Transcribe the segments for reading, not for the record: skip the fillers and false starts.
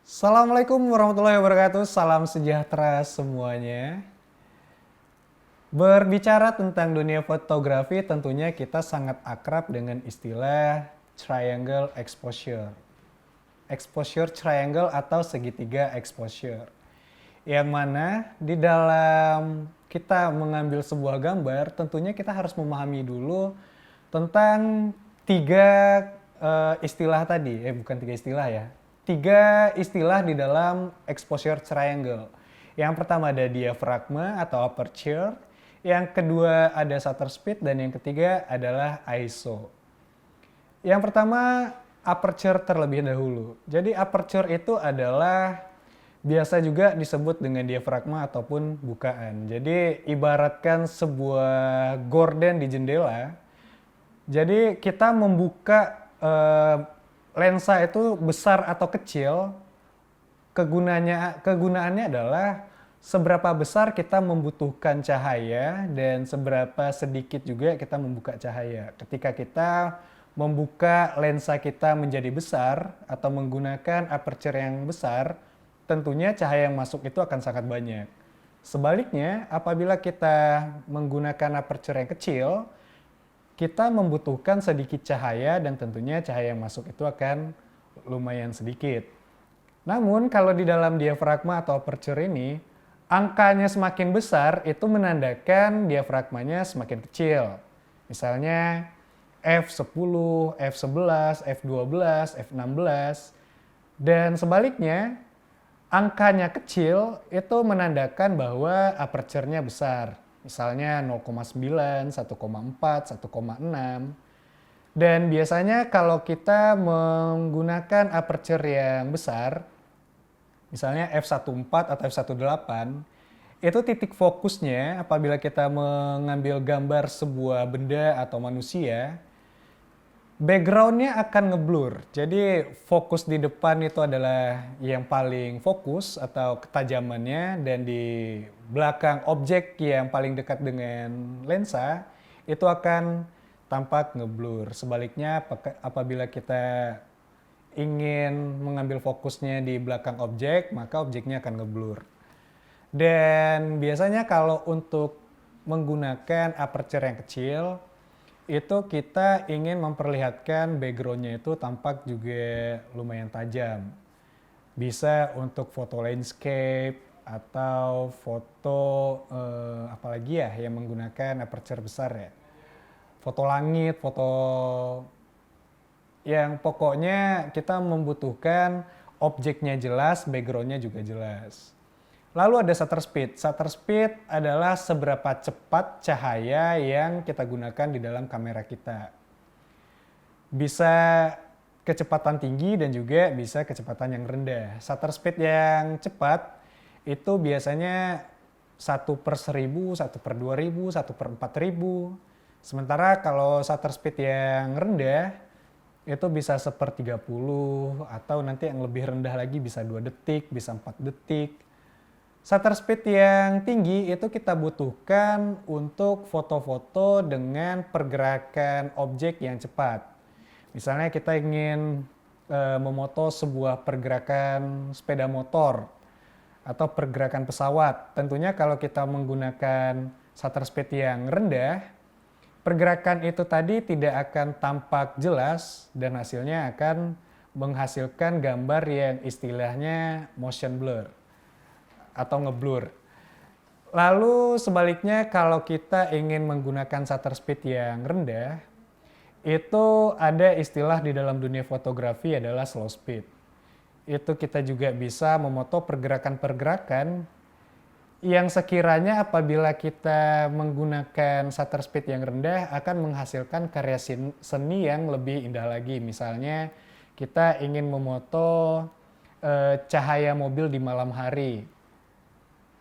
Assalamualaikum warahmatullahi wabarakatuh. Salam sejahtera semuanya. Berbicara tentang dunia fotografi, tentunya kita sangat akrab dengan istilah triangle exposure. Exposure triangle atau segitiga exposure. Yang mana di dalam kita mengambil sebuah gambar, tentunya kita harus memahami dulu tentang tiga istilah tadi. Bukan tiga istilah ya. Tiga istilah di dalam exposure triangle. Yang pertama ada diafragma atau aperture. Yang kedua ada shutter speed dan yang ketiga adalah ISO. Yang pertama aperture terlebih dahulu. Jadi aperture itu adalah biasa juga disebut dengan diafragma ataupun bukaan. Jadi ibaratkan sebuah gorden di jendela. Jadi kita membuka lensa itu besar atau kecil, kegunaannya adalah seberapa besar kita membutuhkan cahaya dan seberapa sedikit juga kita membuka cahaya. Ketika kita membuka lensa kita menjadi besar atau menggunakan aperture yang besar, tentunya cahaya yang masuk itu akan sangat banyak. Sebaliknya, apabila kita menggunakan aperture yang kecil, kita membutuhkan sedikit cahaya dan tentunya cahaya yang masuk itu akan lumayan sedikit. Namun kalau di dalam diafragma atau aperture ini, angkanya semakin besar itu menandakan diafragmanya semakin kecil. Misalnya f10, f11, f12, f16. Dan sebaliknya, angkanya kecil itu menandakan bahwa aperture-nya besar. Misalnya 0,9, 1,4, 1,6. Dan biasanya kalau kita menggunakan aperture yang besar, misalnya f1.4 atau f1.8, itu titik fokusnya apabila kita mengambil gambar sebuah benda atau manusia, background-nya akan ngeblur. Jadi fokus di depan itu adalah yang paling fokus atau ketajamannya, dan di belakang objek yang paling dekat dengan lensa itu akan tampak ngeblur. Sebaliknya apabila kita ingin mengambil fokusnya di belakang objek, maka objeknya akan ngeblur. Dan biasanya kalau untuk menggunakan aperture yang kecil, itu kita ingin memperlihatkan background-nya itu tampak juga lumayan tajam. Bisa untuk foto landscape atau foto apalagi ya yang menggunakan aperture besar ya. Foto langit, foto yang pokoknya kita membutuhkan objeknya jelas, background-nya juga jelas. Lalu ada shutter speed. Shutter speed adalah seberapa cepat cahaya yang kita gunakan di dalam kamera kita. Bisa kecepatan tinggi dan juga bisa kecepatan yang rendah. Shutter speed yang cepat itu biasanya 1/1000, 1/2000, 1/4000. Sementara kalau shutter speed yang rendah itu bisa 1/30 atau nanti yang lebih rendah lagi bisa 2 detik, bisa 4 detik. Shutter speed yang tinggi itu kita butuhkan untuk foto-foto dengan pergerakan objek yang cepat. Misalnya kita ingin memoto sebuah pergerakan sepeda motor atau pergerakan pesawat. Tentunya kalau kita menggunakan shutter speed yang rendah, pergerakan itu tadi tidak akan tampak jelas dan hasilnya akan menghasilkan gambar yang istilahnya motion blur atau ngeblur. Lalu sebaliknya kalau kita ingin menggunakan shutter speed yang rendah, itu ada istilah di dalam dunia fotografi adalah slow speed. Itu kita juga bisa memoto pergerakan-pergerakan yang sekiranya apabila kita menggunakan shutter speed yang rendah akan menghasilkan karya seni yang lebih indah lagi. Misalnya kita ingin memoto cahaya mobil di malam hari.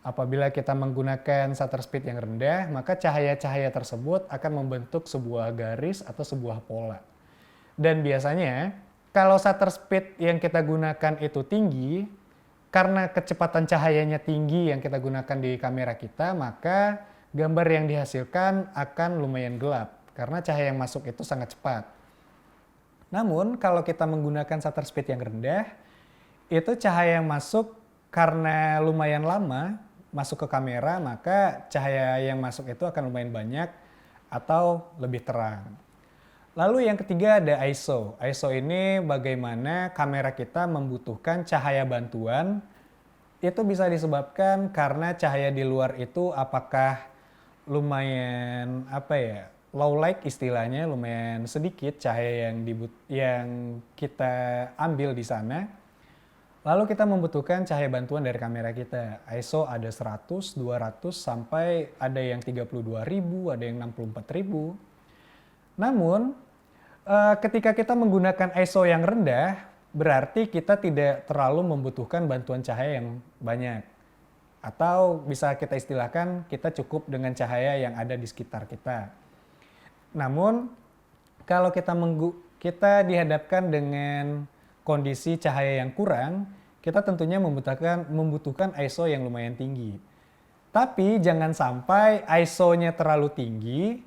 Apabila kita menggunakan shutter speed yang rendah, maka cahaya-cahaya tersebut akan membentuk sebuah garis atau sebuah pola. Dan biasanya, kalau shutter speed yang kita gunakan itu tinggi, karena kecepatan cahayanya tinggi yang kita gunakan di kamera kita, maka gambar yang dihasilkan akan lumayan gelap, karena cahaya yang masuk itu sangat cepat. Namun, kalau kita menggunakan shutter speed yang rendah, itu cahaya yang masuk karena lumayan lama masuk ke kamera, maka cahaya yang masuk itu akan lumayan banyak atau lebih terang. Lalu yang ketiga ada ISO. ISO ini bagaimana kamera kita membutuhkan cahaya bantuan. Itu bisa disebabkan karena cahaya di luar itu apakah lumayan low light istilahnya, lumayan sedikit cahaya yang kita ambil di sana. Lalu kita membutuhkan cahaya bantuan dari kamera kita. ISO ada 100, 200 sampai ada yang 32.000, ada yang 64.000. Namun ketika kita menggunakan ISO yang rendah, berarti kita tidak terlalu membutuhkan bantuan cahaya yang banyak. Atau bisa kita istilahkan kita cukup dengan cahaya yang ada di sekitar kita. Namun kalau kita dihadapkan dengan kondisi cahaya yang kurang, kita tentunya membutuhkan ISO yang lumayan tinggi. Tapi jangan sampai ISO-nya terlalu tinggi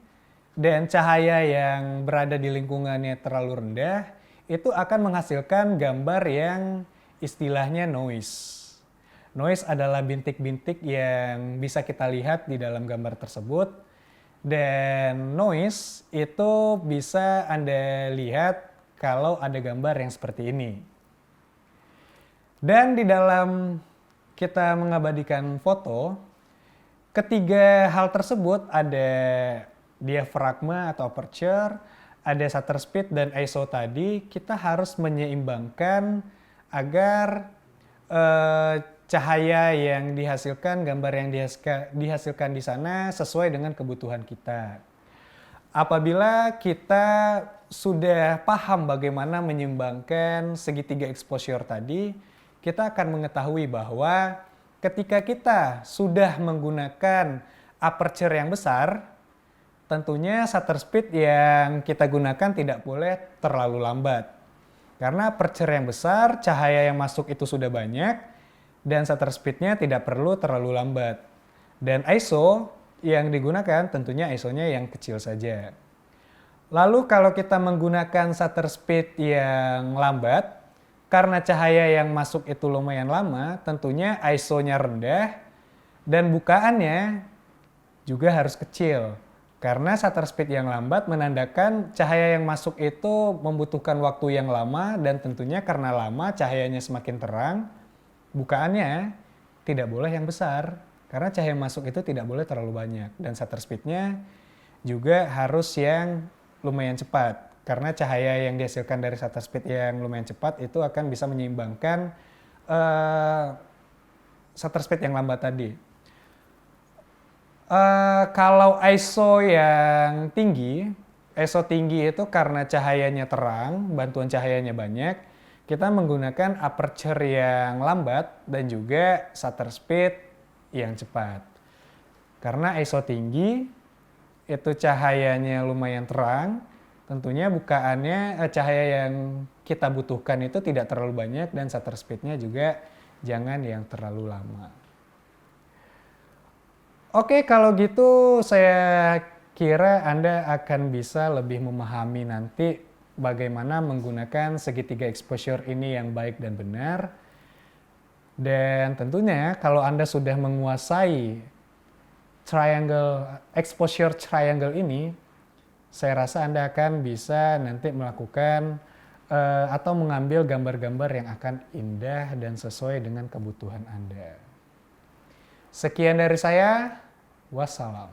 dan cahaya yang berada di lingkungannya terlalu rendah, itu akan menghasilkan gambar yang istilahnya noise. Noise adalah bintik-bintik yang bisa kita lihat di dalam gambar tersebut. Dan noise itu bisa Anda lihat kalau ada gambar yang seperti ini. Dan di dalam kita mengabadikan foto, ketiga hal tersebut ada diafragma atau aperture, ada shutter speed dan ISO tadi, kita harus menyeimbangkan agar cahaya yang dihasilkan, gambar yang dihasilkan di sana sesuai dengan kebutuhan kita. Apabila kita sudah paham bagaimana menyeimbangkan segitiga exposure tadi, kita akan mengetahui bahwa ketika kita sudah menggunakan aperture yang besar, tentunya shutter speed yang kita gunakan tidak boleh terlalu lambat. Karena aperture yang besar, cahaya yang masuk itu sudah banyak, dan shutter speednya tidak perlu terlalu lambat. Dan ISO yang digunakan tentunya ISO-nya yang kecil saja. Lalu kalau kita menggunakan shutter speed yang lambat, karena cahaya yang masuk itu lumayan lama, tentunya ISO-nya rendah, dan bukaannya juga harus kecil. Karena shutter speed yang lambat menandakan cahaya yang masuk itu membutuhkan waktu yang lama dan tentunya karena lama cahayanya semakin terang, bukaannya tidak boleh yang besar. Karena cahaya masuk itu tidak boleh terlalu banyak dan shutter speednya juga harus yang lumayan cepat. Karena cahaya yang dihasilkan dari shutter speed yang lumayan cepat itu akan bisa menyeimbangkan shutter speed yang lambat tadi. Kalau ISO yang tinggi, ISO tinggi itu karena cahayanya terang, bantuan cahayanya banyak, kita menggunakan aperture yang lambat dan juga shutter speed yang cepat. Karena ISO tinggi, itu cahayanya lumayan terang, tentunya bukaannya cahaya yang kita butuhkan itu tidak terlalu banyak dan shutter speednya juga jangan yang terlalu lama. Oke, kalau gitu saya kira Anda akan bisa lebih memahami nanti bagaimana menggunakan segitiga exposure ini yang baik dan benar. Dan tentunya kalau Anda sudah menguasai exposure triangle ini, saya rasa Anda akan bisa nanti melakukan atau mengambil gambar-gambar yang akan indah dan sesuai dengan kebutuhan Anda. Sekian dari saya. Wassalam.